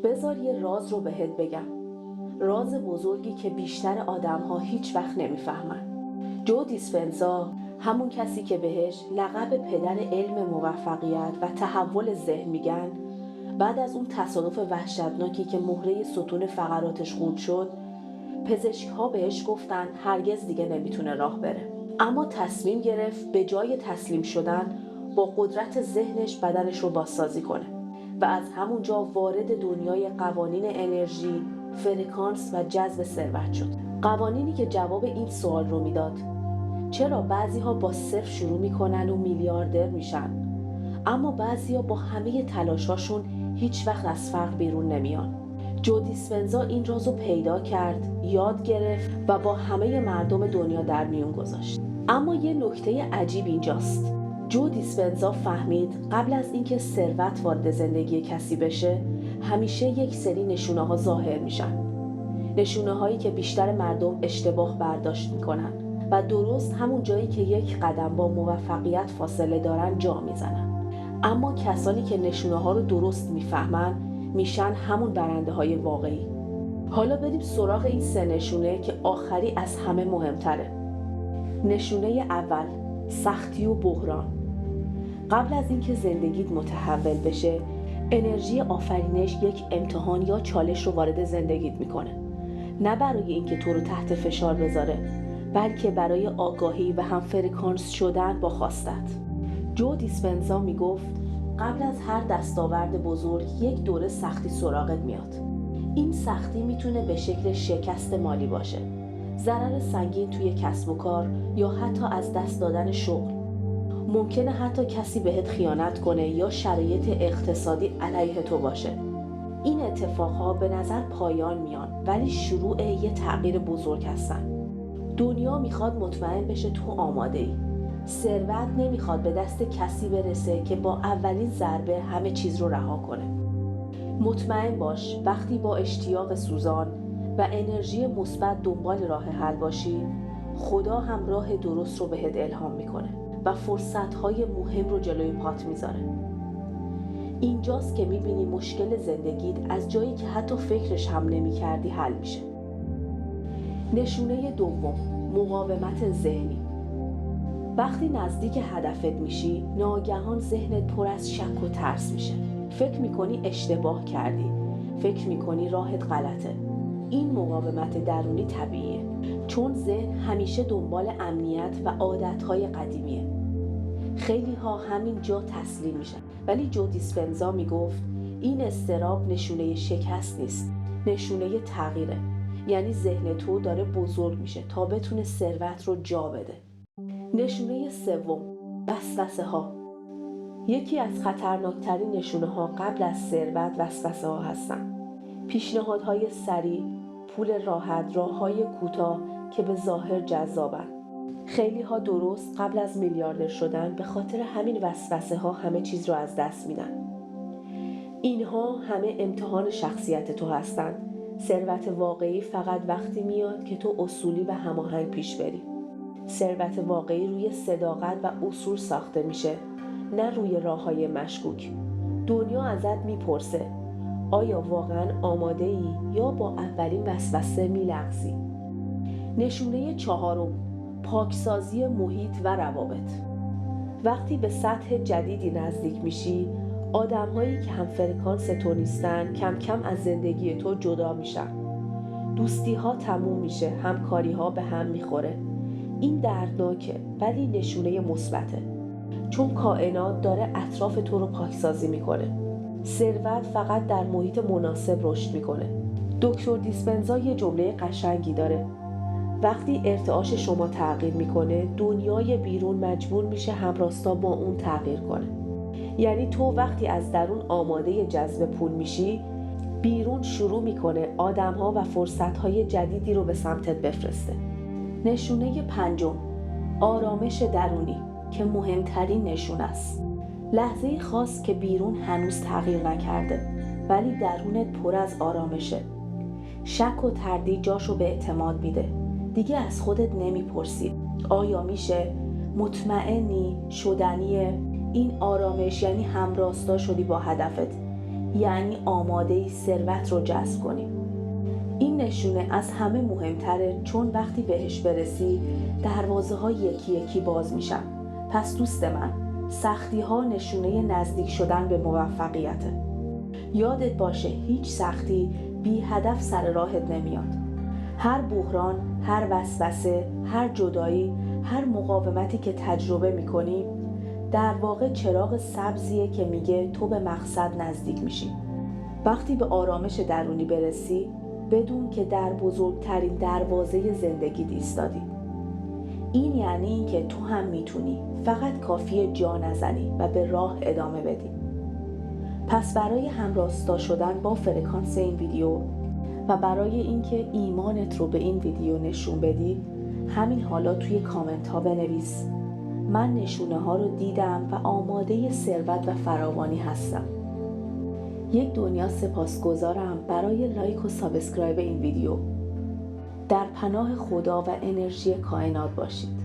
بذار یه راز رو بهت بگم. راز بزرگی که بیشتر آدم‌ها هیچ وقت نمیفهمن. جو دیسپنزا، همون کسی که بهش لقب پدر علم موفقیت و تحول ذهن میگن، بعد از اون تصادف وحشتناکی که مهره ستون فقراتش خورد شد، پزشک‌ها بهش گفتن هرگز دیگه نمیتونه راه بره. اما تصمیم گرفت به جای تسلیم شدن با قدرت ذهنش بدنش رو بازسازی کنه و از همونجا وارد دنیای قوانین انرژی، فرکانس و جذب ثروت شد. قوانینی که جواب این سوال رو میداد: چرا بعضی‌ها با صفر شروع میکنن و میلیاردر میشن، اما بعضی‌ها با همه تلاشاشون هیچ وقت از فقر بیرون نمیان؟ جو دیسپنزا این رازو پیدا کرد، یاد گرفت و با همه مردم دنیا در میون گذاشت. اما یه نکته عجیب اینجاست. جو دیسپنزا فهمید قبل از اینکه ثروت وارد زندگی کسی بشه، همیشه یک سری نشونه‌ها ظاهر میشن. نشونه‌هایی که بیشتر مردم اشتباه برداشت میکنن و درست همون جایی که یک قدم با موفقیت فاصله دارن جا میزنن. اما کسانی که نشونه‌ها رو درست میفهمن میشن همون برنده‌های واقعی. حالا بریم سراغ این 3 نشونه که آخری از همه مهمتره. نشونه اول، سختی و بحران. قبل از اینکه زندگیت متحول بشه، انرژی آفرینش یک امتحان یا چالش رو وارد زندگیت میکنه. نه برای اینکه تو رو تحت فشار بذاره، بلکه برای آگاهی و هم فرکانس شدن با خواستت. جو دیسپنزا میگفت قبل از هر دستاورد بزرگ یک دوره سختی سراغت میاد. این سختی میتونه به شکل شکست مالی باشه، ضرر سنگین توی کسب و کار یا حتی از دست دادن شغل. ممکنه حتی کسی بهت خیانت کنه یا شرایط اقتصادی علیه تو باشه. این اتفاقها به نظر پایان میان، ولی شروع یه تغییر بزرگ هستن. دنیا میخواد مطمئن بشه تو آماده ای. ثروت نمیخواد به دست کسی برسه که با اولین ضربه همه چیز رو رها کنه. مطمئن باش وقتی با اشتیاق سوزان و انرژی مثبت دنبال راه حل باشی، خدا هم راه درست رو بهت الهام میکنه و فرصت‌های مهم رو جلوی پات میذاره. اینجاست که میبینی مشکل زندگیت از جایی که حتی فکرش هم نمی‌کردی حل میشه. نشونه دوم، مقاومت ذهنی. وقتی نزدیک هدفت میشی، ناگهان ذهنت پر از شک و ترس میشه. فکر میکنی اشتباه کردی، فکر میکنی راهت غلطه. این مقاومت درونی طبیعیه، چون ذهن همیشه دنبال امنیت و عادتهای قدیمیه. خیلی ها همین جا تسلیم میشن، ولی جو دیسپنزا میگفت این اضطراب نشونه شکست نیست، نشونه تغییره. یعنی ذهن تو داره بزرگ میشه تا بتونه ثروت رو جا بده. نشونه سوم، وسوسه ها. یکی از خطرناکترین نشونه ها قبل از ثروت وسوسه ها هستن. پیشنهادهای سریع، پول راحت، راههای کوتاه که به ظاهر جذابن. خیلی ها درست قبل از میلیاردر شدن به خاطر همین وسوسه ها همه چیز رو از دست میدن. اینها همه امتحان شخصیت تو هستن. ثروت واقعی فقط وقتی میاد که تو اصولی و هماهنگ پیش بری. ثروت واقعی روی صداقت و اصول ساخته میشه، نه روی راههای مشکوک. دنیا ازت میپرسه آیا واقعا آماده ای یا با اولین وسوسه میلغزی؟ نشونه چهارم، پاکسازی محیط و روابط. وقتی به سطح جدیدی نزدیک میشی، آدم‌هایی که هم فرکانس تو نیستن کم کم از زندگی تو جدا میشن. دوستی‌ها تموم میشه، همکاری‌ها به هم میخوره. این دردناکه، ولی نشونه مثبته، چون کائنات داره اطراف تو رو پاکسازی میکنه. ثروت فقط در محیط مناسب رشد میکنه. دکتر دیسپنزا یه جمله قشنگی داره: وقتی ارتعاش شما تغییر میکنه، دنیای بیرون مجبور میشه همراستا با اون تغییر کنه. یعنی تو وقتی از درون آماده جذب پول میشی، بیرون شروع میکنه آدم‌ها و فرصت‌های جدیدی رو به سمتت بفرسته. نشونه پنجم، آرامش درونی که مهمترین نشونه است. لحظه خاص که بیرون هنوز تغییر نکرده، ولی درونت پر از آرامشه. شک و تردید جاشو به اعتماد میده. دیگه از خودت نمیپرسی آیا میشه؟ مطمئنی؟ شدنیه؟ این آرامش یعنی همراستا شدی با هدفت. یعنی آماده ثروت رو جذب کنیم. این نشونه از همه مهمتره، چون وقتی بهش برسی دروازه ها یکی یکی باز میشن. پس دوست من، سختی ها نشونه نزدیک شدن به موفقیته. یادت باشه هیچ سختی بی هدف سر راهت نمیاد. هر بحران، هر وسوسه، هر جدایی، هر مقاومتی که تجربه میکنی در واقع چراغ سبزیه که میگه تو به مقصد نزدیک میشی. وقتی به آرامش درونی برسی، بدون که در بزرگترین دروازه زندگی ایستادی. این یعنی این که تو هم میتونی، فقط کافیه جا نزنی و به راه ادامه بدی. پس برای همراستا شدن با فرکانس این ویدیو و برای اینکه ایمانت رو به این ویدیو نشون بدی، همین حالا توی کامنت ها بنویس من نشونه ها رو دیدم و آماده ثروت و فراوانی هستم. یک دنیا سپاسگزارم برای لایک و سابسکرایب این ویدیو. در پناه خدا و انرژی کائنات باشید.